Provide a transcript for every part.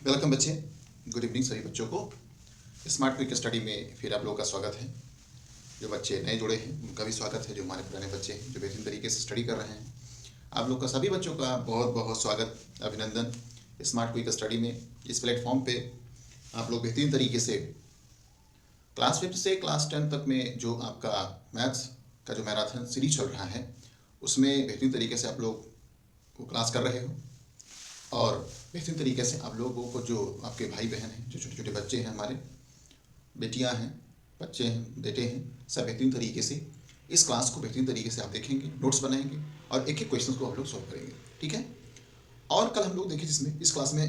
Welcome बच्चे, good evening सभी बच्चों को। स्मार्ट क्विक स्टडी में फिर आप लोगों का स्वागत है। जो बच्चे नए जुड़े हैं उनका भी स्वागत है, जो हमारे पुराने बच्चे हैं जो बेहतरीन तरीके से स्टडी कर रहे हैं, आप लोग का सभी बच्चों का बहुत बहुत स्वागत, अभिनंदन। स्मार्ट क्विक स्टडी में इस प्लेटफॉर्म पे आप लोग बेहतरीन तरीके से क्लास 5 से क्लास 10 तक में जो आपका मैथ्स का जो मैराथन सीरीज चल रहा है उसमें बेहतरीन तरीके से आप लोग वो क्लास कर रहे हो और बेहतरीन तरीके से आप लोगों को जो आपके भाई बहन हैं, जो छोटे छोटे बच्चे हैं, हमारे बेटियां हैं, बच्चे हैं, बेटे हैं, सब बेहतरीन तरीके से इस क्लास को बेहतरीन तरीके से आप देखेंगे, नोट्स बनाएंगे और एक एक क्वेश्चन को हम लोग सॉल्व करेंगे। ठीक है। और कल हम लोग देखें जिसमें इस क्लास में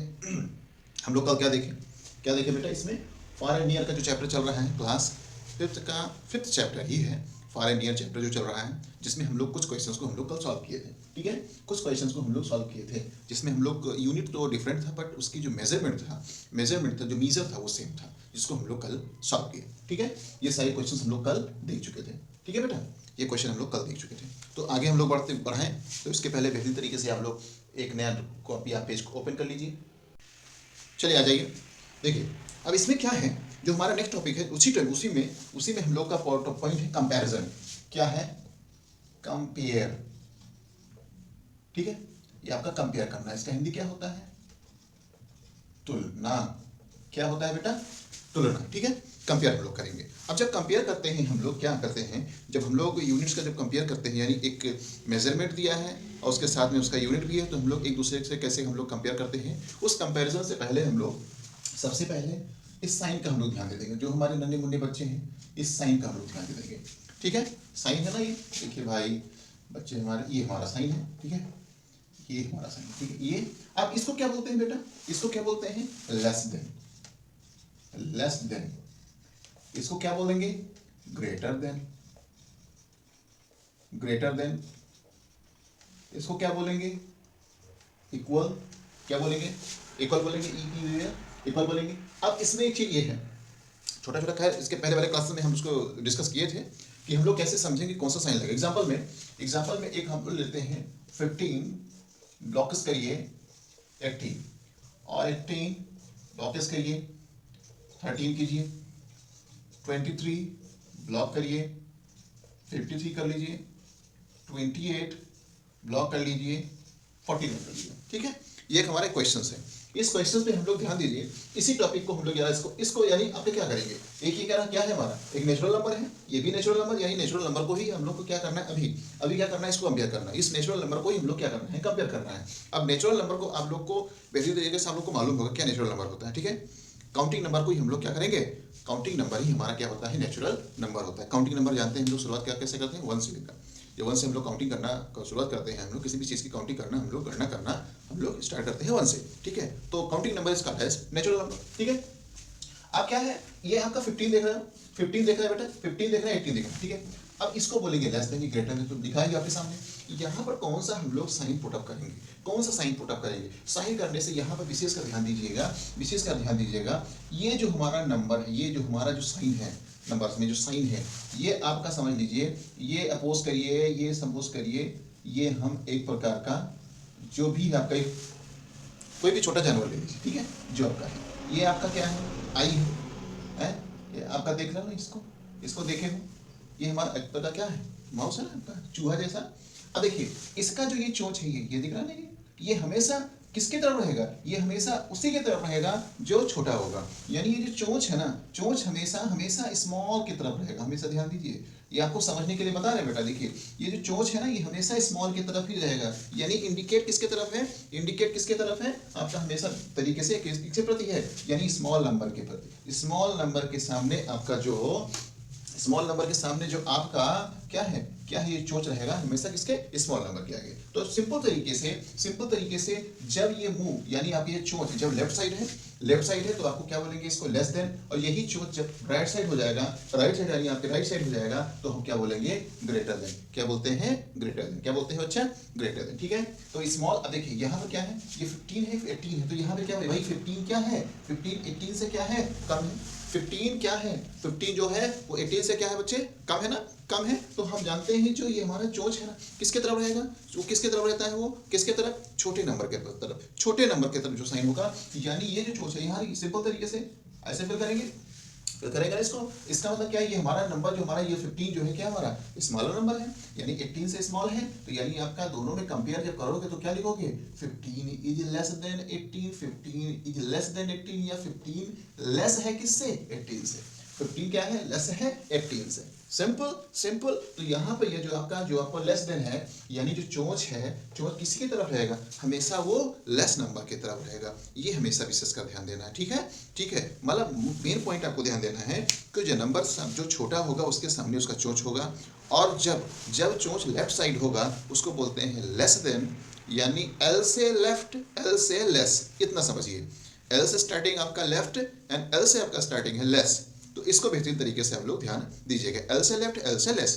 हम लोग कल क्या देखें बेटा, इसमें फॉरेन ईयर का जो चैप्टर चल रहा है, क्लास 5th चैप्टर ही है फॉरेन ईयर चैप्टर जो चल रहा है, जिसमें हम लोग कुछ क्वेश्चंस को हम लोग कल सॉल्व किए थे। ठीक है, कुछ क्वेश्चंस को हम लोग सॉल्व किए थे जिसमें हम लोग यूनिट तो डिफरेंट था बट उसकी जो मेजरमेंट था जो मीजर था वो सेम था, जिसको हम लोग कल सॉल्व किए। ठीक है, ये सारे क्वेश्चंस हम लोग कल देख चुके थे। ठीक है बेटा, ये क्वेश्चन हम लोग कल देख चुके थे। तो आगे हम लोग बढ़ाएं तो इसके पहले बेहतरीन तरीके से आप लोग एक नया कॉपी आप पेज को ओपन कर लीजिए। चलिए आ जाइए। देखिए अब इसमें क्या है, जो हमारा नेक्स्ट टॉपिक है उसी में हम लोग का पॉइंट है कंपैरिजन। क्या है? कंपेयर। ठीक है, ये आपका कंपेयर करना है। इसका हिंदी क्या होता है? तुलना। क्या होता है बेटा? तुलना। ठीक है, कंपेयर हम लोग करेंगे। अब जब कंपेयर करते हैं हम लोग क्या करते हैं, जब हम लोग यूनिट्स का जब कंपेयर करते हैं, यानी एक मेजरमेंट दिया है और उसके साथ में उसका यूनिट भी है, तो हम लोग एक दूसरे से कैसे हम लोग कंपेयर करते हैं। उस कंपेरिजन से पहले हम लोग सबसे पहले इस साइन का हम लोग ध्यान दे देंगे। जो हमारे नन्हे मुन्ने बच्चे हैं, इस साइन का हम लोग ध्यान दे देंगे। ठीक है, साइन है ना, ये देखिए भाई बच्चे हमारे, ये हमारा साइन है। ठीक है, ये हमारा साइन। ठीक है, ये अब इसको क्या बोलते हैं बेटा? इसको क्या बोलते हैं? Less than. इसको क्या बोलेंगे? Greater than. इसको क्या बोलेंगे? इक्वल। क्या बोलेंगे? इक्वल बोलेंगे। इक्वल बोलेंगे। अब इसमें एक चीज ये है, छोटा छोटा, खैर इसके पहले वाले क्लास में हम उसको डिस्कस किए थे कि हम लोग कैसे समझेंगे कौन सा साइन लगेगा। एग्जांपल में एक हम लोग लेते हैं 15 ब्लॉक्स करिए 18 और 18 ब्लॉक्स करिए 13 कीजिए, 23 ब्लॉक करिए 53 कर लीजिए, 28 ब्लॉक कर लीजिए 41 कर लीजिए। ठीक है, ये एक हमारे क्वेश्चंस है। इस क्वेश्चंस पे हम लोग ध्यान दीजिए। इसी टॉपिक को हम लोग यार इसको यानी आप क्या करेंगे, एक ही क्या है हमारा, एक नेचुरल नंबर है, ये भी नेचुरल नंबर, यानी नेचुरल नंबर को ही हम लोग को क्या करना है, अभी क्या करना है, इसको कंपेयर करना है। इस नेचुरल नंबर को ही हम लोग क्या करना है, कंपेयर करना है। अब नेचुरल नंबर को आप लोग को बेहतरीन तरीके से आप लोग को मालूम होगा क्या नेचुरल नंबर होता है। ठीक है, काउंटिंग नंबर को ही हम लोग क्या करेंगे, काउंटिंग नंबर ही हमारा क्या होता है, नेचुरल नंबर होता है। काउंटिंग नंबर जानते हैं हम लोग शुरुआत क्या कैसे करते हैं, 1 से लेकर। जब 1 से हम लोग काउंटिंग करना शुरुआत करते हैं, हम लोग किसी भी चीज़ की काउंटिंग करना, हम लोग गणना करना हम लोग स्टार्ट करते हैं 1 से। ठीक है, तो काउंटिंग नंबर इसका है नेचुरल नंबर। ठीक है, अब क्या है, ये आपका 15 देख रहे हो, 15 देख रहे हैं बेटा, 15 देख रहे हैं, 18 देख रहे हैं। ठीक है, अब इसको बोलेंगे लेस देन, ग्रेटर देन, तो दिखाएंगे आपके सामने। यहाँ पर कौन सा हम लोग साइन पुटअप करेंगे, कौन सा साइन पुटअप करेंगे। साइन करने से यहाँ पर विशेष कर ध्यान दीजिएगा, ये जो हमारा नंबर है, ये जो हमारा जो साइन है, नंबर्स में जो साइन है, ये आपका समझ लीजिए, ये अपोज करिए, ये सपोज करिए, ये हम एक प्रकार का जो भी आपका कोई भी छोटा जानवर ले लीजिए। ठीक है, जो आपका है, ये आपका क्या है, आई है, ये आपका देख रहे हो ना, इसको देखे हो, ये हमारा एक प्रकार क्या है, माउस है ना आपका, चूहा जैसा। अब देखिए इसका जो ये चोंच है, ये दिख रहा है ना, ये हमेशा किसके तरफ रहेगा, ये हमेशा उसी के तरफ रहेगा जो छोटा होगा। यानी ये जो चोंच है ना, चोंच हमेशा स्मॉल की तरफ रहेगा। हमेशा ध्यान दीजिए, ये आपको समझने के लिए बता रहे हैं बेटा। देखिए ये जो चोंच है ना, ये हमेशा स्मॉल की तरफ ही रहेगा। यानी इंडिकेट किसके तरफ है, आपका हमेशा तरीके से किसके प्रति है, यानी स्मॉल नंबर के प्रति। स्मॉल नंबर के सामने आपका जो आपका क्या है, ये चोंच रहेगा हमेशा किसके, स्मॉल नंबर के आगे। तो सिंपल तरीके से जब ये मूव, यानी आपकी ये चोंच जब लेफ्ट साइड है तो आपको क्या बोलेंगे, इसको लेस देन। और यही चोंच जब राइट साइड हो जाएगा, यानी आपके राइट साइड हो जाएगा, तो हम क्या बोलेंगे, ग्रेटर देन। क्या बोलते हैं, ग्रेटर देन। क्या बोलते हैं बच्चा, ग्रेटर देन। ठीक है, तो स्मॉल, अब देखिए यहाँ पर क्या है, ये 15 है, 18 है, तो यहाँ पे क्या है भाई, 15 क्या है, 15 18 से क्या है, कम है। 15 क्या है, 15 जो है वो 18 से क्या है बच्चे, कम है ना, कम है। तो हम जानते हैं जो ये हमारा चोंच है ना किसके तरफ रहेगा, जो किसके तरफ रहता है, वो किसके तरफ, छोटे नंबर के तरफ, छोटे नंबर के तरफ जो साइन होगा, यानी ये जो चोंच है यहाँ सिंपल तरीके से ऐसे फिल करेंगे, फिल करेगा इसको। इसका मतलब क्या है, ये हमारा नंबर जो हमारा ये 15 जो है क्या हमारा स्मॉलर नंबर है, यानी 18 से स्मॉल है, तो यानी आपका दोनों में कंपेयर जब करोगे तो क्या लिखोगे, 15 is less then 18, 15 is less then 18, या 15 लेस है किससे, 18 से, 15 क्या है, लेस है 18 से। Simple simple. तो यहाँ पे ये जो आपका लेस देन है, यानी जो चोंच है, चोंच किसी की तरफ रहेगा, हमेशा वो लेस नंबर की तरफ रहेगा। ये हमेशा विशेष का ध्यान देना है, ठीक है, ठीक है। मतलब मेन पॉइंट आपको ध्यान देना है कि जो नंबर जो छोटा होगा उसके सामने उसका चोंच होगा, और जब चोंच लेफ्ट साइड होगा उसको बोलते हैं लेस देन, यानी एल से लेफ्ट, एल से लेस, इतना समझिए। एल से स्टार्टिंग आपका लेफ्ट एंड एल से आपका स्टार्टिंग है लेस, तो इसको बेहतरीन तरीके से आप लोग ध्यान दीजिएगा। एल से लेफ्ट, एल से लेस,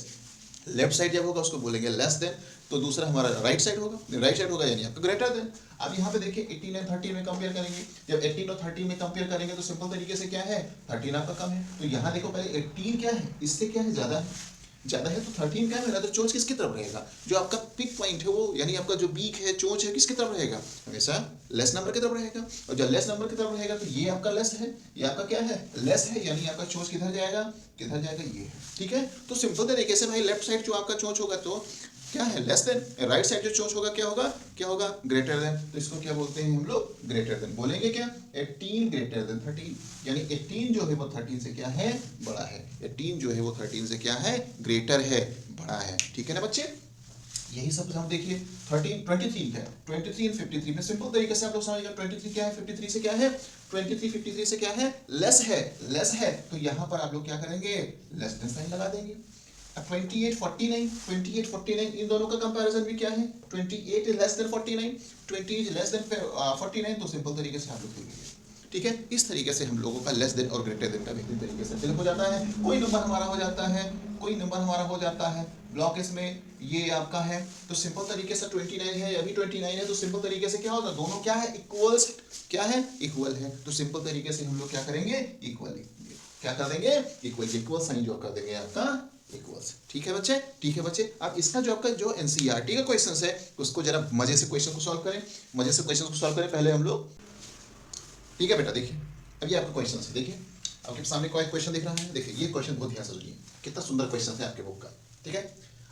लेफ्ट साइड जब होगा उसको बोलेंगे लेस देन, तो दूसरा हमारा राइट साइड होगा यानी आपका ग्रेटर देन। अब यहाँ पे देखिए 18 एंड 13 में कंपेयर करेंगे, जब 18 और 13 में कंपेयर करेंगे तो सिंपल तरीके से क्या है, 13 आपका कम है, तो यहाँ देखो पहले 18 क्या है, इससे क्या है, ज्यादा है, तो 13 क्या है, तो चोंच किसकी तरफ रहेगा, जो आपका पिक पॉइंट है वो, यानी आपका जो बीक है, चोंच है, किसकी तरफ रहेगा, हमेशा लेस नंबर की तरफ रहेगा। और जब लेस नंबर की तरफ रहेगा तो ये आपका लेस है, ये आपका क्या है, लेस है, यानी आपका चोंच किधर जाएगा, ये है, ठीक है। तो सिंपल तरीके से भाई लेफ्ट साइड जो आपका चोंच होगा तो क्या है, लेस देन, राइट साइड जो चोंच होगा क्या होगा, ग्रेटर देन, तो इसको क्या बोलते हैं हम लोग, ग्रेटर देन बोलेंगे क्या, 18 ग्रेटर देन 13, यानी 18 जो है वो 13 से क्या है, बड़ा है, 18 जो है वो 13 से क्या है, ग्रेटर है, बड़ा है, ठीक है ना बच्चे। यही सब हम देखिए 13 23 क्या है, 23 और 53 में सिंपल तरीके से आप लोग समझिएगा, 23 क्या है, 53 से क्या है, 23 53 से क्या है, लेस है, तो यहाँ पर आप लोग क्या करेंगे, लेस देन साइन लगा देंगे। अब 28 49 इन दोनों का कंपैरिजन भी क्या है, 28 is less then 49, 20 is less then 49, तो सिंपल तरीके से आप लोग लिखेंगे, ठीक है। इस तरीके से हम लोगों का लेस देन और ग्रेटर देन का बेहतरीन तरीके से फिल हो जाता है। कोई नंबर हमारा हो जाता है, ब्लॉक इसमें ये आपका है, तो सिंपल तरीके से 29 है, अभी 29 है, तो सिंपल तरीके से क्या होगा, दोनों क्या है, इक्वल्स, क्या है, इक्वल है, तो सिंपल तरीके से हम लोग क्या करेंगे, इक्वल, क्या कर देंगे, इक्वल साइन जो कर देंगे आपका इक्वल्स, ठीक है बच्चे, ठीक है बच्चे। अब इसका जो आपका जो एनसीईआरटी का क्वेश्चन है उसको जरा मजे से क्वेश्चन को सॉल्व करें, पहले हम लोग, ठीक है बेटा। देखिए अब ये आपका क्वेश्चन है, देखिए आपके सामने कोई क्वेश्चन दिख रहा है, देखिए ये क्वेश्चन बहुत ध्यान से सुनिए, कितना सुंदर क्वेश्चन है आपके बुक का, ठीक है।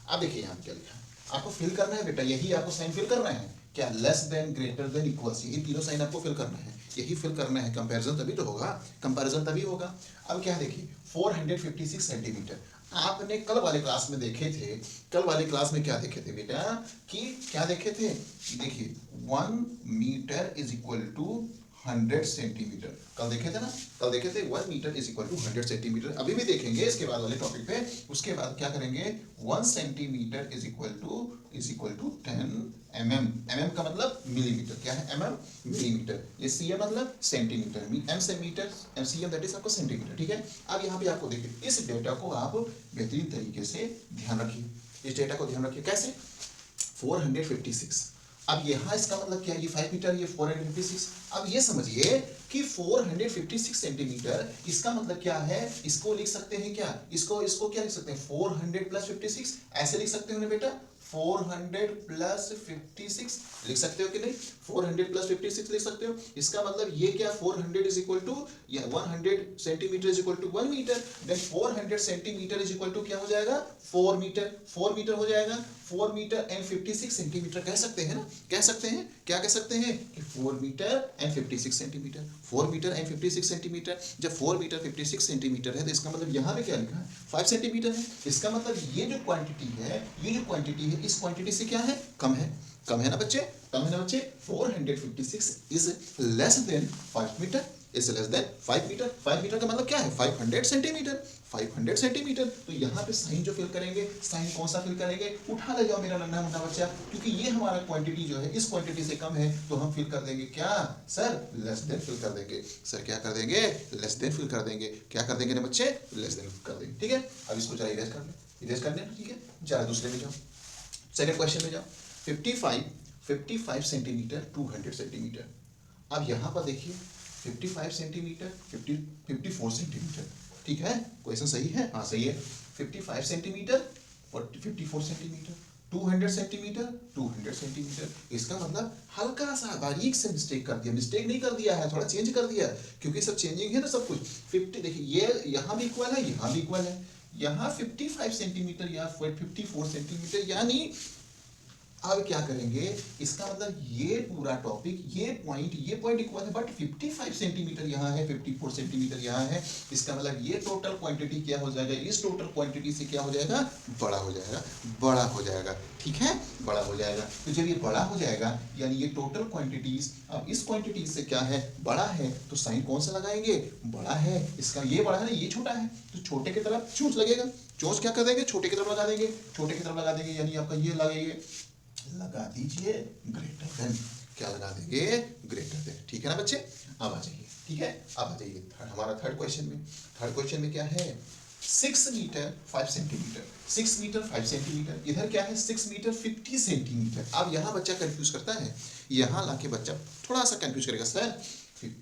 अब देखिए यहाँ क्या लिखा है, आपको फिल करना है बेटा, यही आपको साइन फिल करना है, क्या, less than, greater than, equals, ये तीनों साइन आपको फिल करना है, यही फिल करना है, कंपैरिजन तभी तो होगा, कंपैरिजन तभी होगा। अब क्या देखिए 456 सेंटीमीटर, आपने कल वाले क्लास में देखे थे, कल वाले क्लास में क्या देखे थे बेटा, कि क्या देखे थे, देखिए 1 metre is equal to 100 centimetre, कल देखे थे ना, कल देखे थे 1 metre is equal to 100 centimetre, अभी भी देखेंगे इसके बाद वाले टॉपिक पे। उसके बाद क्या करेंगे, 1 centimetre is equal to 10 mm, mm का मतलब मिलीमीटर, क्या है, mm मिलीमीटर, ये cm मतलब सेंटीमीटर, m से मीटर, cm दैट इज आपका सेंटीमीटर, ठीक है। अब यहाँ पे आपको देखिए इस डेटा को आप बेहतरीन तरीके से ध्यान रखिए, इस डेटा को ध्यान रखिए, कैसे, 456, अब यहाँ इसका मतलब क्या है, ये 5 मीटर, ये 456, अब ये समझिए कि 456 सेंटीमीटर, इसका मतलब क्या है, इसको लिख सकते हैं क्या, इसको क्या लिख सकते हैं, 400 प्लस 56, ऐसे लिख सकते हो ना बेटा, 400 प्लस 56 लिख सकते हो कि नहीं, 400 प्लस 56 लिख सकते हो, इसका मतलब ये क्या, 400 is equal to, 100 centimetre is equal to 1 metre, then 400 centimetre is equal to क्या हो जाएगा, 4 मीटर हो जाएगा, 4 मीटर एंड 56 सेंटीमीटर कह सकते हैं ना, कह सकते हैं, क्या कह सकते हैं कि 4 metre and 56 centimetre, 4 metre and 56 centimetre, जब 4 मीटर 56 सेंटीमीटर है तो इसका मतलब यहाँ पे क्या लिखा है, 5 सेंटीमीटर है, इसका मतलब ये जो क्वांटिटी है, इस क्वांटिटी से क्या है, कम है ना बच्चे, 456 is less than 5 metre, is less than 5 metre, 5 metre का मतलब क्या है, 500 सेंटीमीटर, 500 सेंटीमीटर, तो यहाँ पे साइन जो फिल करेंगे, साइन कौन सा फिल करेंगे, उठा ले जाओ मेरा नन्हा मुन्ना बच्चा, क्योंकि ये हमारा क्वांटिटी जो है इस क्वांटिटी से कम है, तो हम फिल कर देंगे क्या, सर लेस देन फिल कर देंगे, सर क्या कर देंगे, लेस देन फिल कर देंगे, क्या कर देंगे ना बच्चे, लेस देन कर देंगे, ठीक है। अब इसको जरा इरेज कर लेना, ठीक है, जरा दूसरे में जाओ, सेकंड क्वेश्चन में जाओ, 55 सेंटीमीटर 200 सेंटीमीटर, अब यहाँ पर देखिए 55 सेंटीमीटर, 54 सेंटीमीटर, ठीक है, क्वेश्चन सही है, हाँ सही है। 55 सेंटीमीटर और 54 सेंटीमीटर, 200 सेंटीमीटर, 200 सेंटीमीटर। इसका मतलब हल्का सा बारीक से मिस्टेक कर दिया, मिस्टेक नहीं कर दिया है, थोड़ा चेंज कर दिया, क्योंकि सब चेंजिंग है ना सब कुछ। 50 देखिए ये यहाँ भी इक्वल है, यहाँ भी इक्वल है, यहाँ 55 सेंटीमीटर या 54 सेंटीमीटर, यानी अब क्या करेंगे, इसका मतलब ये पूरा टॉपिक, ये पॉइंट इक्वल है, बट 55 सेंटीमीटर यहाँ है, 54 सेंटीमीटर यहाँ है। इसका मतलब ये टोटल क्वांटिटी क्या हो जाएगा, इस टोटल क्वांटिटी से क्या हो जाएगा, बड़ा हो जाएगा, बड़ा हो जाएगा, ठीक है, बड़ा हो जाएगा। तो जब ये बड़ा हो जाएगा यानी ये टोटल क्वांटिटीज अब इस क्वांटिटी से क्या है, बड़ा है, तो साइन कौन सा लगाएंगे, बड़ा है। इसका ये बड़ा है ना, ये छोटा है, तो छोटे की तरफ चोंच लगेगा, चोंच क्या कर देंगे, छोटे की तरफ लगा देंगे, छोटे की तरफ लगा देंगे, यानी आपका ये लगेंगे, लगा दीजिए ग्रेटर देन, क्या लगा देंगे, ग्रेटर देन, ठीक है ना बच्चे। अब आ जाइए, ठीक है, अब आ जाइए हमारा थर्ड क्वेश्चन में क्या है, 6 मीटर 5 सेंटीमीटर, 6 मीटर 5 सेंटीमीटर, इधर क्या है 6 मीटर 50 सेंटीमीटर। अब यहाँ बच्चा कंफ्यूज करता है, यहाँ लाके बच्चा थोड़ा सा कंफ्यूज करेगा, सर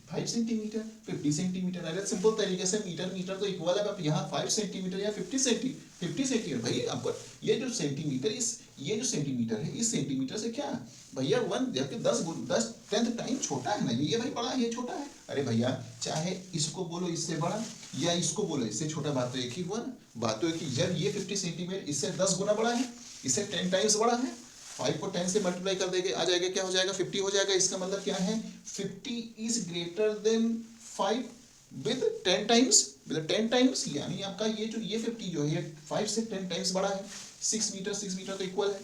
5 सेंटीमीटर 50 सेंटीमीटर, अगर सिंपल तरीके से मीटर तो इक्वल है, अब यहाँ 5 सेंटीमीटर या 50 सेंटीमीटर, भाई आपको ये जो सेंटीमीटर, ये जो सेंटीमीटर है, इस सेंटीमीटर से क्या भैया 1 जबकि 10 टाइम छोटा है ना, ये भाई बड़ा है, ये छोटा है। अरे भैया चाहे इसको बोलो इससे बड़ा या इसको बोलो इससे छोटा, बात तो एक ही हुआ ना, बात तो एक ही। जब ये 50 सेंटीमीटर इससे 10 गुना बड़ा है, इससे 10 टाइम्स बड़ा है, 5 को 10 से मल्टीप्लाई कर देंगे, आ जाएगा, क्या हो जाएगा, 50 हो जाएगा। इसका मतलब क्या है, 50 is greater than 5 with 10 times, मतलब 10 टाइम्स, यानी आपका ये 50 जो है 5 से 10 टाइम्स बड़ा है। 6 मीटर तो इक्वल है।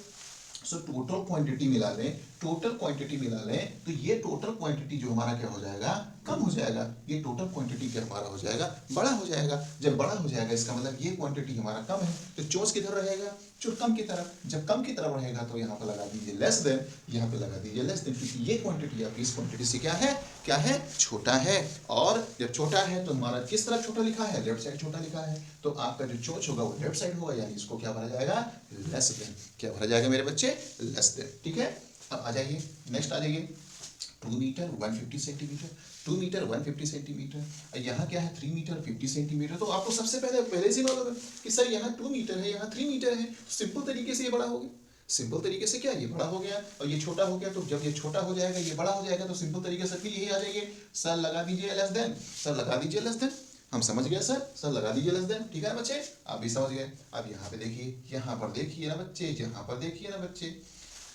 सो टोटल क्वांटिटी मिला लें तो ये टोटल क्वांटिटी जो हमारा क्या हो जाएगा, कम हो जाएगा, ये टोटल क्वांटिटी क्या हमारा हो जाएगा, बड़ा हो जाएगा। जब बड़ा हो जाएगा इसका मतलब ये क्वांटिटी हमारा कम है, तो चोंच किधर रहेगा, चोंच कम की तरफ। जब कम की तरफ रहेगा तो यहाँ पर लगा दीजिए लेस देन, यहाँ पे लगा दीजिए लेस देन, क्योंकि ये क्वांटिटी आपकी इस क्वांटिटी से क्या है, छोटा है। और जब छोटा है तो हमारा किस तरफ छोटा लिखा है, लेफ्ट साइड छोटा लिखा है, तो आपका जो चोंच होगा वो लेफ्ट साइड होगा, यानी इसको क्या भरा जाएगा, लेस देन। क्या भरा जाएगा मेरे बच्चे, लेस देन, ठीक है। अब आ जाइए नेक्स्ट, आ जाइए 2 मीटर 150 सेंटीमीटर, 2 मीटर 150 सेंटीमीटर, यहाँ क्या है 3 मीटर 50 सेंटीमीटर। तो आपको सबसे पहले से मालूम है कि सर यहाँ 2 मीटर है, यहाँ 3 मीटर है, तो सिंपल तरीके से ये बड़ा हो गया, सिंपल तरीके से क्या ये बड़ा हो गया और ये छोटा हो गया। तो जब ये छोटा हो जाएगा ये बड़ा हो जाएगा, तो सिंपल तरीके से फिर यही आ जाइए, सर लगा दीजिए लेस देन, सर लगा दीजिए लेस देन। हम समझ गए सर लगा दीजिए लेस देन, ठीक है ना बच्चे, आप भी समझ गए। अब यहाँ पे देखिए, यहाँ पर देखिए ना बच्चे, यहाँ पर देखिए ना बच्चे,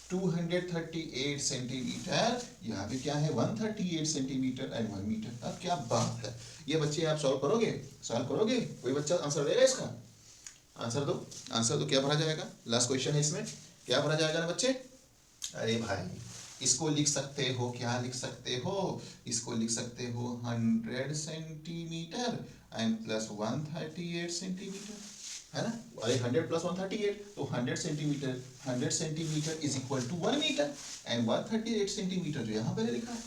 238 सेंटीमीटर, यहाँ पे क्या है 138 सेंटीमीटर एंड 1 मीटर। अब क्या बात है, ये बच्चे आप सॉल्व करोगे, कोई बच्चा आंसर देगा इसका, आंसर दो क्या भरा जाएगा, लास्ट क्वेश्चन है इसमें, क्या भरा जाएगा ना बच्चे। अरे भाई इसको लिख सकते हो, क्या लिख सकते हो, इसको लिख सकते हो 100 सेंटीमीटर एंड प्लस 138 सेंटीमीटर, है ना। अरे 100 प्लस 138, तो 100 centimetre is equal to 1 metre and 138 centimetre जो यहाँ पर लिखा है।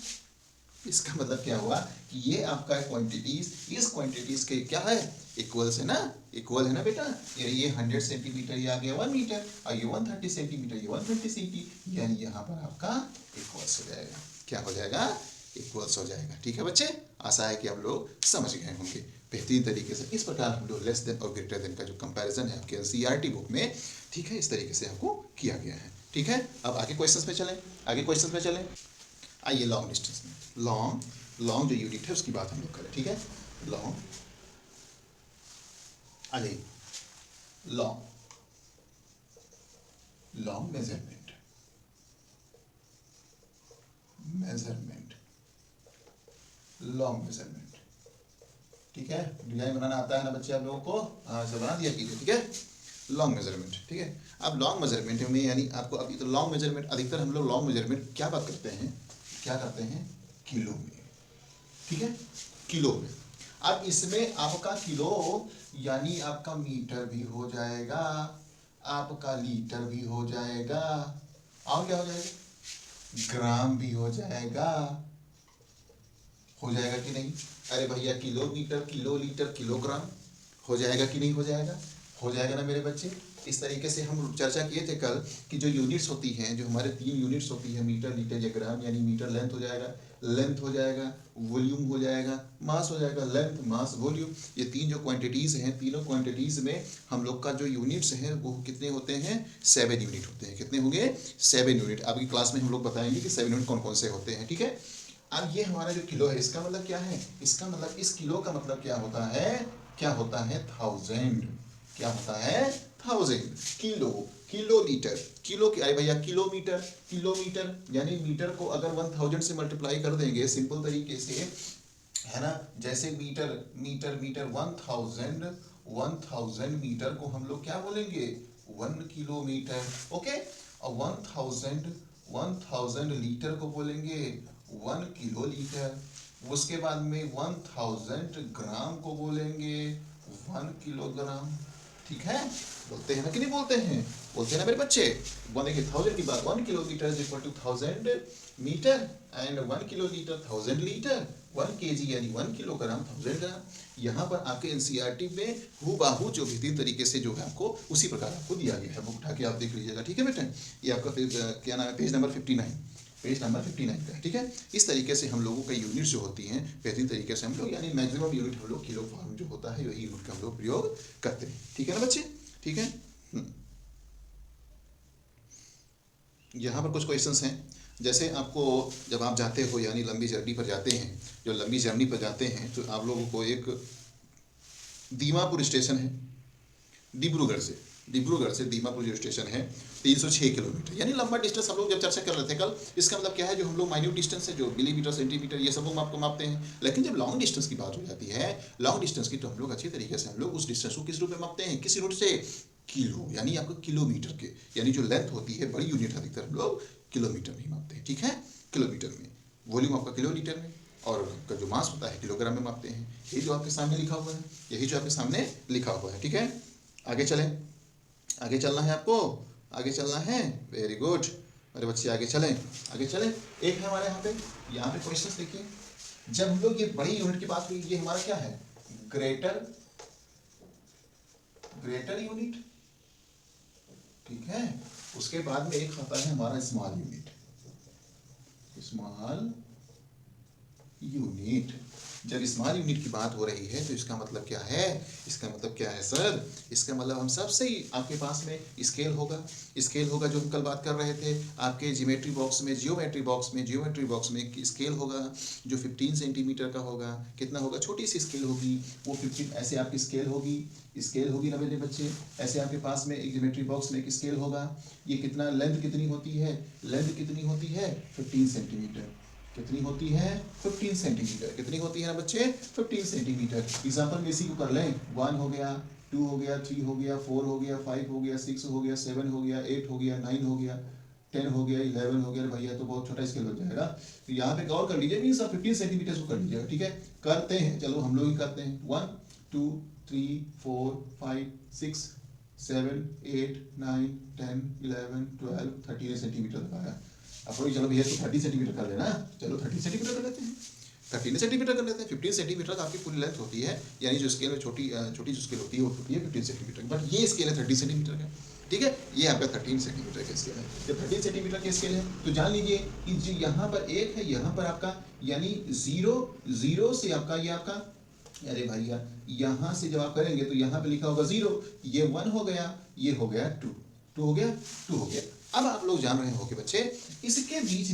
इसका मतलब क्या हुआ कि ये आपका क्वांटिटीज, इस क्वांटिटीज के क्या है, इक्वल है ना, इक्वल है ना बेटा। ये 100 सेंटीमीटर ये आ गया 1 मीटर और ये 130 सेंटीमीटर ये 120 सेंटीमीटर, यानी यहाँ पर आपका इक्वल्स हो जाएगा। क्या हो जाएगा, इक्वल्स हो जाएगा। ठीक है बच्चे, आशा है कि आप लोग समझ गए होंगे बेहतरीन तरीके से। इस प्रकार हम लोग लेस देन और ग्रेटर देन का जो कंपैरिजन है आपके एनसीईआरटी बुक में, ठीक है, इस तरीके से आपको किया गया है। ठीक है, अब आगे क्वेश्चंस में चलें, आइए लॉन्ग डिस्टेंस में, लॉन्ग जो यूनिट है उसकी बात हम लोग करें। ठीक है, लॉन्ग, आइए लॉन्ग मेजरमेंट, लॉन्ग मेजरमेंट। ठीक है, डिजाइन बनाना आता है ना बच्चे आप लोगों को, ऐसे बना दिया कीजिए। ठीक है, लॉन्ग मेजरमेंट। ठीक है, अब लॉन्ग मेजरमेंट में यानी आपको अभी तो लॉन्ग मेजरमेंट, अधिकतर हम लोग लॉन्ग मेजरमेंट क्या बात करते हैं, किलो में। ठीक है, किलो में। अब इसमें आपका किलो यानी आपका मीटर भी हो जाएगा, आपका लीटर भी हो जाएगा, और क्या हो जाएगा, ग्राम भी हो जाएगा कि नहीं। अरे भैया किलोमीटर, किलो लीटर, किलोग्राम हो जाएगा कि नहीं हो जाएगा, हो जाएगा ना मेरे बच्चे। इस तरीके से हम चर्चा किए थे कल कि जो यूनिट्स होती हैं, जो हमारे 3 यूनिट्स होती है, मीटर, लीटर या ग्राम, यानी मीटर लेंथ हो जाएगा, वॉल्यूम हो जाएगा, मास हो जाएगा, लेंथ, मास, वॉल्यूम, ये 3 जो क्वांटिटीज़ हैं, तीनों क्वांटिटीज़ में हम लोग का जो यूनिट्स हैं वो कितने होते हैं? 7 यूनिट होते हैं। कितने होंगे? 7 यूनिट। आपकी क्लास में हम लोग बताएंगे कि 7 यूनिट कौन कौन से होते हैं, ठीक है। अब ये हमारा जो किलो है, इसका मतलब क्या है? इसका मतलब, इस किलो का मतलब क्या होता है? क्या होता है? 1000। क्या होता है? 1000। किलो, किलो लीटर, किलो की, अरे भैया किलोमीटर, किलोमीटर यानी मीटर को अगर 1000 से मल्टीप्लाई कर देंगे सिंपल तरीके से, है ना, जैसे मीटर, मीटर, मीटर 1000 मीटर को हम लोग क्या बोलेंगे? 1 किलोमीटर। ओके। और 1000 लीटर को बोलेंगे 1 किलो लीटर। उसके बाद में 1000 ग्राम को बोलेंगे 1 किलोग्राम। ठीक है, बोलते हैं ना कि नहीं बोलते हैं? बोलते हैं ना मेरे बच्चे। बोलेंगे 1000 की बात, 1 kilometre is equal to 1000 metre and 1 kilo litre 1000 litre, 1 KG यानी 1 किलोग्राम 1000 ग्राम। यहाँ पर आपके एनसीईआरटी में हूबहू जो भी 3 तरीके से जो है आपको उसी प्रकार आपको दिया गया है, बुक उठा के आप देख लीजिएगा। ठीक है बेटा, ये आपका क्या नाम है? पेज नंबर 59, पेज नंबर 59 का है। ठीक है, इस तरीके से हम लोगों का यूनिट्स जो होती हैं बेहतरीन तरीके से हम लोग, यानी मैक्सिमम यूनिट हम लोग किलो फॉर्म जो होता है वही यूनिट का हम लोग प्रयोग करते हैं। ठीक है ना बच्चे? ठीक है। यहाँ पर कुछ क्वेश्चंस हैं, जैसे आपको जब आप जाते हो यानी लंबी जर्नी पर जाते हैं, जो लंबी जर्नी पर जाते हैं तो आप लोगों को एक दीमापुर स्टेशन है, डिब्रूगढ़ से दीमापुर जो स्टेशन है 306 किलोमीटर, यानी लंबा डिस्टेंस हम लोग जब चर्चा कर रहे थे कल। इसका मतलब क्या है? जो हम लोग माइन्यूट डिस्टेंस है, जो मिलीमीटर, सेंटीमीटर, ये सब हम आपको मापते हैं, लेकिन जब लॉन्ग डिस्टेंस की बात हो जाती है, लॉन्ग डिस्टेंस की, तो हम लोग अच्छी तरीके से हम लोग उस डिस्टेंस को किस रूप में मापते हैं? किस यूनिट से? किलो, यानी आपको किलोमीटर के, यानी जो लेंथ होती है, बड़ी यूनिट अधिकतर हम लोग किलोमीटर में मापते हैं। ठीक है, किलोमीटर में। वॉल्यूम आपका किलो लीटर में, और आपका जो मास होता है किलोग्राम में मापते हैं। यही जो आपके सामने लिखा हुआ है, यही जो आपके सामने लिखा हुआ है। ठीक है, आगे चलें, आगे चलना है आपको, आगे चलना है। वेरी गुड, अरे बच्चे आगे चलें, आगे चलें। एक है हमारे यहाँ पे क्वेश्चन देखिए, जब हम लोग ये बड़ी यूनिट की बात हुई, ये हमारा क्या है? Greater unit. ठीक है, उसके बाद में एक आता है हमारा स्मॉल यूनिट, स्मॉल यूनिट। जब स्मॉल यूनिट की बात हो रही है तो इसका मतलब क्या है? इसका मतलब क्या है सर? इसका मतलब हम सबसे ही आपके पास में स्केल होगा, स्केल होगा, जो हम कल बात कर रहे थे आपके जियोमेट्री बॉक्स में, जियोमेट्री बॉक्स में एक स्केल होगा जो 15 सेंटीमीटर का होगा। कितना होगा? छोटी सी स्केल होगी वो 15, ऐसे आपकी स्केल होगी ना मेरे बच्चे, ऐसे आपके पास में एक जियोमेट्री बॉक्स में एक स्केल होगा। ये कितना, लेंथ कितनी होती है? लेंथ कितनी होती है? 15 सेंटीमीटर। कितनी होती है? 15 सेंटीमीटर। कितनी होती है ना बच्चे? 15 सेंटीमीटर। एग्जाम्पल में इसी को कर लें, 1 हो गया, 2 हो गया, 3 हो गया, 4 हो गया, 5 हो गया, 6 हो गया, 7 हो गया, 8 हो गया, 9 हो गया, 10 हो गया, 11 हो गया। भैया तो बहुत छोटा स्केल बन जाएगा, तो यहाँ पे गौर कर लीजिए, मीन्स 15 सेंटीमीटर को कर लीजिएगा। ठीक है, करते हैं, चलो हम लोग ही करते हैं। 1 2 3 4 5 6 7 8 9 10 11 12 13 सेंटीमीटर तक आया। अब चलो भैया तो 30 सेंटीमीटर कर लेना, चलो 30 सेंटीमीटर कर लेते हैं, 13 सेंटीमीटर कर लेते हैं। 15 सेंटीमीटर आपकी पूरी लेंथ होती है, यानी जो स्केल में छोटी जो स्केल होती है वो होती है 15 सेंटीमीटर, बट ये स्केल है 30 सेंटीमीटर का। ठीक है, ये आपका 13 सेंटीमीटर का स्केल है। जब 13 सेंटीमीटर का स्केल है तो जान लीजिए कि जो यहाँ पर एक है, यहाँ पर आपका यानी जीरो से आपका ये आपका, अरे भैया यहाँ से जब आप करेंगे तो यहाँ पे लिखा होगा 0, ये 1 हो गया, ये हो गया 2 हो गया, 2 हो गया। अब आप लोग जान रहे हो कि बच्चे इसके बीच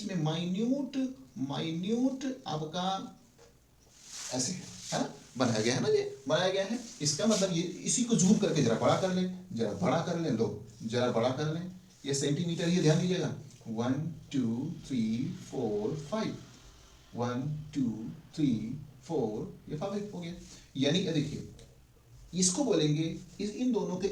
में माइन्यूट आपका ऐसे है ना, बनाया गया है ना, ये बनाया गया है। इसका मतलब ये, इसी को जूम करके जरा बड़ा कर लें, लो जरा बड़ा कर लें, ये सेंटीमीटर, ये ध्यान दीजिएगा। 1 2 3 4 5, 1 2 3 4, ये 5 हो गया। यानी देखिए, इसको बोलेंगे, इन दोनों के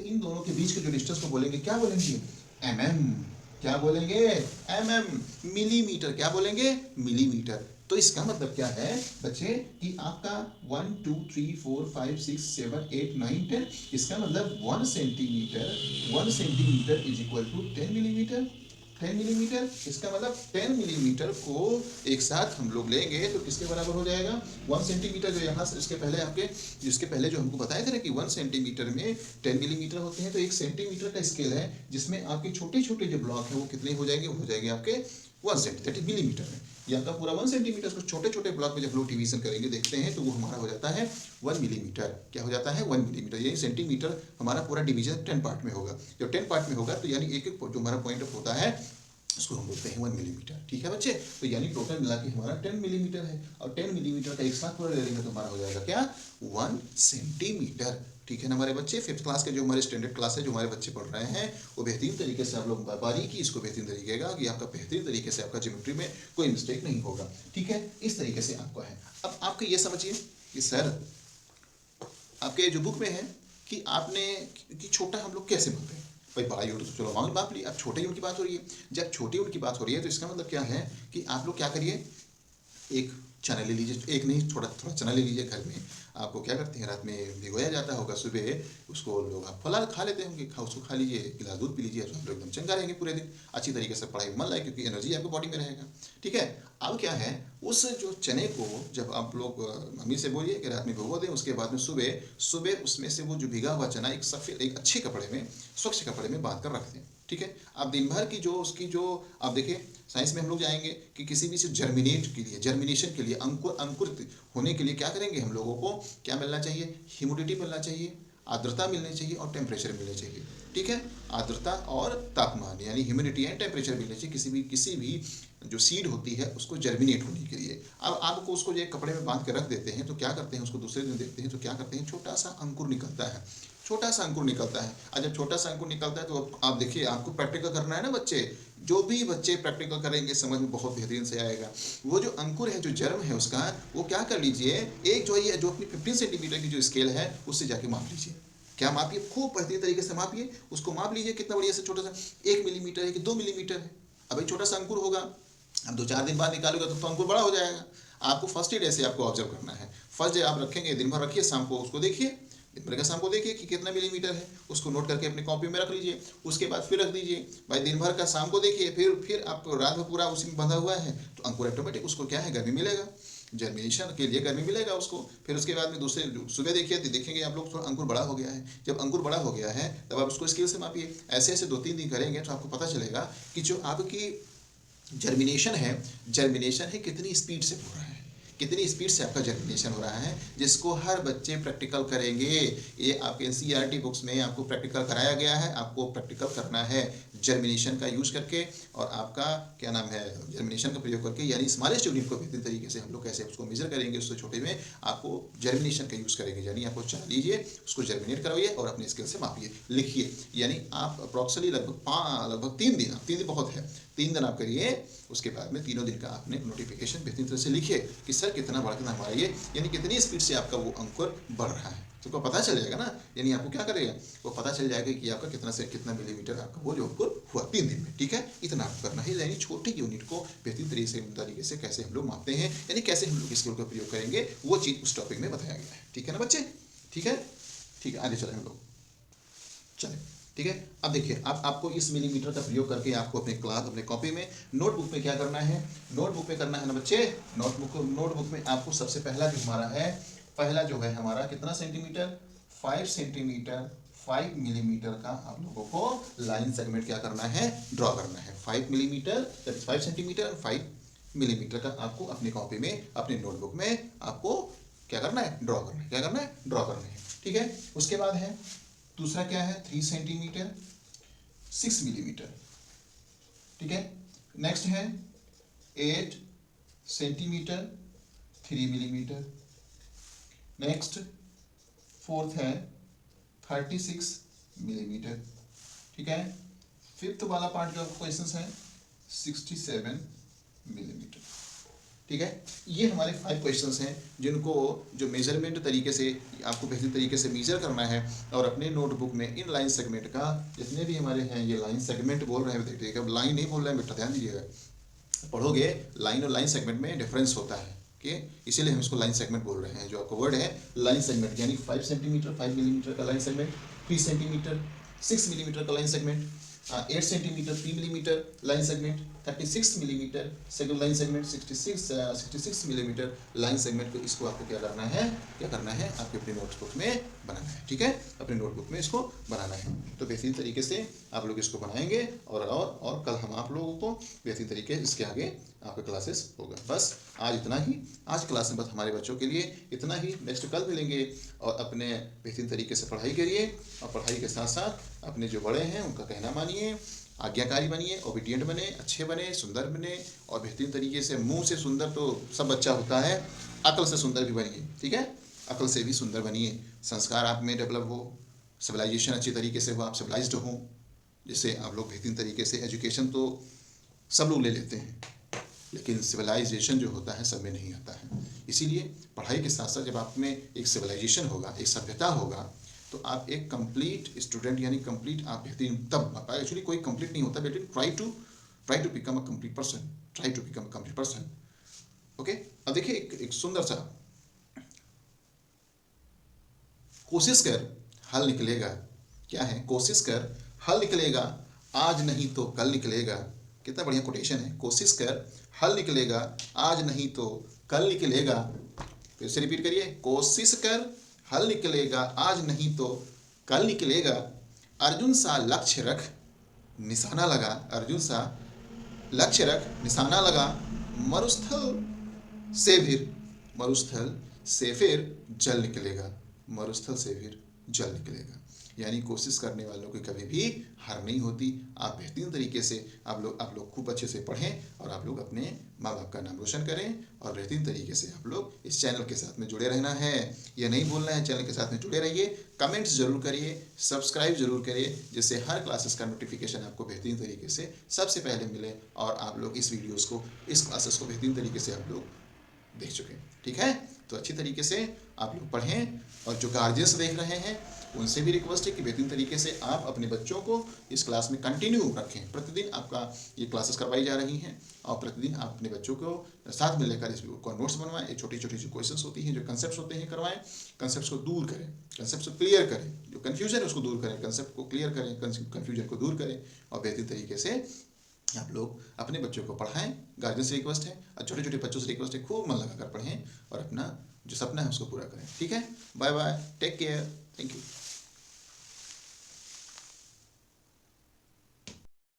बीच के जो डिस्टेंस को बोलेंगे, क्या बोलेंगे? mm। क्या बोलेंगे? mm। मिलीमीटर, क्या बोलेंगे? मिलीमीटर। तो इसका मतलब क्या है बच्चे कि आपका 1 2 3 4 5 6 7 8 9 10, इसका मतलब 1 centimetre is equal to 10 millimetre. 10 millimetre, इसका मतलब 10 मिलीमीटर को एक साथ हम लोग लेंगे तो किसके बराबर हो जाएगा, 1 सेंटीमीटर। जो यहाँ से इसके पहले जो हमको बताया था ना कि 1 सेंटीमीटर में 10 मिलीमीटर होते हैं, तो 1 सेंटीमीटर का स्केल है जिसमें आपके छोटे छोटे जो ब्लॉक हैं वो कितने हो जाएंगे, हो जाएंगे आपके 1 सेंटीमीटर, दैट इज मिलीमीटर में। ये आपका पूरा 1 सेंटीमीटर को छोटे छोटे ब्लॉक में जब लोग डिवीजन करेंगे देखते हैं तो वो हमारा हो जाता है 1 मिलीमीटर। क्या हो जाता है, 1 मिलीमीटर। यानी सेंटीमीटर हमारा पूरा डिवीजन 10 पार्ट में होगा। जब 10 पार्ट में होगा तो यानी एक एक जो हमारा पॉइंट ऑफ होता है उसको हम बोलते हैं 1 मिलीमीटर। ठीक है बच्चे, तो यानी टोटल मिला के हमारा 10 मिलीमीटर है, और 10 मिलीमीटर का एक साथ पूरा ले लेंगे तो हमारा हो जाएगा क्या, 1 सेंटीमीटर। ठीक है ना हमारे बच्चे। 5th क्लास के जो हमारे स्टैंडर्ड क्लास है, जो हमारे बच्चे पढ़ रहे हैं, वो बेहतरीन तरीके से आप लोग बारीकी इसको बेहतरीन तरीके का कि आपका बेहतरीन तरीके से आपका ज्योमेट्री में कोई मिस्टेक नहीं होगा। ठीक है, इस तरीके से आपका है। अब आपको ये समझिए कि सर आपके जो बुक में है कि आपने कि छोटा हम लोग कैसे मापते हैं। भाई बड़ा यूनिट तो चलो मांग माप ली, अब छोटे यूनिट की बात हो रही है। जब छोटे यूनिट की बात हो रही है तो इसका मतलब क्या है कि आप लोग क्या करिए, एक चना ले लीजिए, एक नहीं थोड़ा थोड़ा चना ले लीजिए। घर में आपको क्या करते हैं, रात में भिगोया जाता होगा, सुबह उसको लोग आप फलार खा लेते होंगे, उसको खा लीजिए, गिलास दूध पी लीजिए, तो आप लोग एकदम चंगा रहेंगे पूरे दिन, अच्छी तरीके से पढ़ाई में मन लाए, क्योंकि एनर्जी आपको बॉडी में रहेगा। ठीक है, अब क्या है, उस जो चने को जब आप लोग मम्मी से बोलिए कि रात में भिगो दें, उसके बाद में सुबह सुबह उसमें से वो जो भिगा हुआ चना एक सफ़ेद एक अच्छे कपड़े में, स्वच्छ कपड़े में बांध कर रख दें। ठीक है, आप दिन भर की जो उसकी जो आप देखिए साइंस में हम लोग जाएंगे कि किसी भी चीज़ जर्मिनेशन के लिए अंकुरित होने के लिए क्या करेंगे, हम लोगों को क्या मिलना चाहिए, ह्यूमिडिटी मिलना चाहिए, आर्द्रता मिलनी चाहिए और टेम्परेचर मिलने चाहिए। ठीक है, आर्द्रता और तापमान यानी ह्यूमिडिटी एंड टेम्परेचर मिलने चाहिए किसी भी जो सीड होती है उसको जर्मिनेट होने के लिए। अब आपको उसको जो एक कपड़े में बांध के रख देते हैं तो क्या करते हैं, उसको दूसरे दिन देखते हैं तो क्या करते हैं, छोटा सा अंकुर निकलता है, छोटा सा अंकुर निकलता है। और जब छोटा सा अंकुर निकलता है तो आप देखिए, आपको प्रैक्टिकल करना है ना बच्चे, जो भी बच्चे प्रैक्टिकल करेंगे समझ में बहुत बेहतरीन से आएगा। वो जो अंकुर है, जो जर्म है उसका, वो क्या कर लीजिए, एक जो अपनी 15 सेंटीमीटर की जो स्केल है उससे जाके माप लीजिए। क्या मापिए, खूब बेहतरीन तरीके से मापिए, उसको माप लीजिए कितना बढ़िया से, छोटा सा 1 मिलीमीटर है कि 2 मिलीमीटर है। अब एक छोटा सा अंकुर होगा, अब 2-4 दिन बाद निकालोगे तो अंकुर बड़ा हो जाएगा। आपको फर्स्ट एड ऐसे आपको ऑब्जर्व करना है। फर्स्ट डे आप रखेंगे, दिन भर रखिए, शाम को उसको देखिए, दिन भर का शाम को देखिए कि कितना मिलीमीटर है, उसको नोट करके अपनी कॉपी में रख लीजिए। उसके बाद फिर रख दीजिए, भाई दिन भर का शाम को देखिए, फिर आप रात में पूरा उसी में बंधा हुआ है तो अंकुर ऑटोमेटिक उसको क्या है, गर्मी मिलेगा, जर्मिनेशन के लिए गर्मी मिलेगा उसको। फिर उसके बाद में दूसरे सुबह देखिए तो देखेंगे आप लोग थोड़ा अंकुर बड़ा हो गया है। जब अंकुर बड़ा हो गया है तब आप उसको स्केल से मापिए। ऐसे ऐसे 2-3 दिन करेंगे तो आपको पता चलेगा कि जो आपकी जर्मिनेशन है कितनी स्पीड से हो रहा है, कितनी स्पीड से आपका जर्मिनेशन हो रहा है, जिसको हर बच्चे प्रैक्टिकल करेंगे। ये आपके एनसीईआरटी बुक्स में आपको प्रैक्टिकल कराया गया है, आपको प्रैक्टिकल करना है जर्मिनेशन का यूज़ करके, और आपका क्या नाम है, जर्मिनेशन का प्रयोग करके, यानी स्मॉलेस्ट यूनिट को बेहतरीन तरीके से हम लोग कैसे उसको मेजर करेंगे, उससे छोटे में आपको जर्मिनेशन का यूज़ करेंगे। यानी आपको चला लीजिए, उसको जर्मिनेट करवाइए और अपने स्केल से मापिए, लिखिए। यानी आप अप्रॉक्सिमली लगभग 3 दिन बहुत है, 3 दिन आप करिए। उसके बाद में 3 दिन का आपने नोटिफिकेशन बेहतरीन तरह से लिखिए कि सर कितना बढ़ कितना हमारा ये, यानी कितनी स्पीड से आपका वो अंकुर बढ़ रहा है, तो आपको पता चल जाएगा ना। यानी आपको क्या करेगा, वो पता चल जाएगा कि आपका कितना से कितना मिलीमीटर आपका वो जो अंकुर हुआ 3 दिन में। ठीक है, इतना आपको करना है। यानी छोटे यूनिट को बेहतरीन तरीके से कैसे हम लोग मापते हैं, यानी कैसे हम लोग स्केल का प्रयोग करेंगे, वो चीज़ उस टॉपिक में बताया गया है। ठीक है ना बच्चे, ठीक है, आगे चले हम लोग, चले। ठीक है, अब देखिए, अब आपको इस मिलीमीटर का प्रयोग करके आपको अपने क्लास, अपने कॉपी में, नोटबुक में क्या करना है, नोटबुक में करना है ना बच्चे, नोटबुक में आपको सबसे पहला जो हमारा है, पहला जो है हमारा कितना सेंटीमीटर, 5 सेंटीमीटर 5 मिलीमीटर का आप लोगों को लाइन सेगमेंट क्या करना है, ड्रॉ करना है। 5 मिलीमीटर 5 सेंटीमीटर और 5 मिलीमीटर का आपको अपनी कॉपी में, अपने नोटबुक में आपको क्या करना है, ड्रॉ करना है। क्या करना है, ड्रॉ करना है। ठीक है, उसके बाद है दूसरा क्या है, 3 सेंटीमीटर 6 मिलीमीटर। ठीक है, नेक्स्ट है 8 सेंटीमीटर 3 मिलीमीटर। नेक्स्ट 4th है 36 मिलीमीटर। ठीक है, 5th वाला पार्ट जो आपको क्वेश्चन है 67 मिलीमीटर। ठीक है, ये हमारे 5 क्वेश्चंस हैं जिनको जो मेजरमेंट तरीके से आपको बेहतरीन तरीके से मेजर करना है, और अपने नोटबुक में इन लाइन सेगमेंट का जितने भी हमारे हैं, ये लाइन सेगमेंट बोल रहे हैं, देखिएगा अब लाइन नहीं बोल रहे हैं बेटा, ध्यान दीजिएगा, पढ़ोगे लाइन और लाइन सेगमेंट में डिफरेंस होता है कि इसीलिए हम इसको लाइन सेगमेंट बोल रहे हैं। जो आपका वर्ड है लाइन सेगमेंट, यानी 5 सेंटीमीटर 5 मिलीमीटर का लाइन सेगमेंट, 3 सेंटीमीटर 6 मिलीमीटर का line segment, 8 centimetre 3 millimetre line segment, 36 millimetre second line segment, 66 millimetre line segment को इसको आपको क्या करना है आपके अपनी नोटबुक में बनाना है। ठीक है, अपने नोटबुक में इसको बनाना है। तो बेहतरीन तरीके से आप लोग इसको बनाएंगे और कल हम आप लोगों को बेहतरीन तरीके इसके आगे आपका क्लासेस होगा। बस आज इतना ही, आज क्लास में बस हमारे बच्चों के लिए इतना ही। नेक्स्ट कल मिलेंगे और अपने बेहतरीन तरीके से पढ़ाई करिए और पढ़ाई के साथ साथ अपने जो बड़े हैं उनका कहना मानिए, आज्ञाकारी बनिए, ओबीडियंट बने, अच्छे बने, सुंदर बने और बेहतरीन तरीके से। मुंह से सुंदर तो सब बच्चा होता है, अकल से सुंदर भी बनिए। ठीक है, अकल से भी सुंदर बनिए, संस्कार आप में डेवलप हो, सिविलाइजेशन अच्छी तरीके से हो, आप सिविलाइज्ड हो, जिससे आप लोग बेहतरीन तरीके से। एजुकेशन तो सब लोग ले लेते हैं लेकिन सिविलाइजेशन जो होता है सब में नहीं आता है। इसीलिए पढ़ाई के साथ साथ जब आप में एक सिविलाइजेशन होगा, एक सभ्यता होगा, तो आप एक कंप्लीट स्टूडेंट यानी कंप्लीट आप बेहतरीन तब एक्चुअली कोई कंप्लीट नहीं होता, बेहतरीन try to become a complete person, try to become a complete person. Okay, अब देखिए एक सुंदर सा कोशिश कर हल निकलेगा। क्या है? कोशिश कर हल निकलेगा, आज नहीं तो कल निकलेगा। कितना बढ़िया कोटेशन है। कोशिश कर हल निकलेगा, आज नहीं तो कल निकलेगा। फिर से रिपीट करिए, कोशिश कर हल निकलेगा, आज नहीं तो कल निकलेगा। अर्जुन सा लक्ष्य रख निशाना लगा, अर्जुन सा लक्ष्य रख निशाना लगा। मरुस्थल से फिर जल निकलेगा, मरुस्थल से फिर जल निकलेगा। यानी कोशिश करने वालों की कभी भी हार नहीं होती। आप बेहतरीन तरीके से आप लोग खूब अच्छे से पढ़ें और आप लोग अपने माँ बाप का नाम रोशन करें और बेहतरीन तरीके से आप लोग इस चैनल के साथ में जुड़े रहना है या नहीं बोलना है, चैनल के साथ में जुड़े रहिए। कमेंट्स जरूर करिए, सब्सक्राइब जरूर करिए, जिससे हर क्लासेस का नोटिफिकेशन आपको बेहतरीन तरीके से सबसे पहले मिले और आप लोग इस क्लासेस को बेहतरीन तरीके से आप लोग देख चुके। ठीक है, तो अच्छी तरीके से आप लोग पढ़ें और जो गार्जियंस देख रहे हैं उनसे भी रिक्वेस्ट है कि बेहतरीन तरीके से आप अपने बच्चों को इस क्लास में कंटिन्यू रखें। प्रतिदिन आपका ये क्लासेस करवाई जा रही हैं और प्रतिदिन आप अपने बच्चों को साथ में लेकर इसको नोट्स बनवाएं। ये छोटी छोटी जो क्वेश्चंस होती हैं, जो कंसेप्ट होते हैं, करवाएं। कंसेप्ट को दूर करें, कंसेप्ट को क्लियर करें, जो कन्फ्यूजन है उसको दूर करें, कंसेप्ट को क्लियर करें, कन्फ्यूजन को दूर करें और बेहतरीन तरीके से आप लोग अपने बच्चों को पढ़ाएं। गार्जियन से रिक्वेस्ट है और छोटे छोटे बच्चों से रिक्वेस्ट है, खूब मन लगाकर पढ़ें और अपना जो सपना है उसको पूरा करें। ठीक है, bye bye, take care, thank you.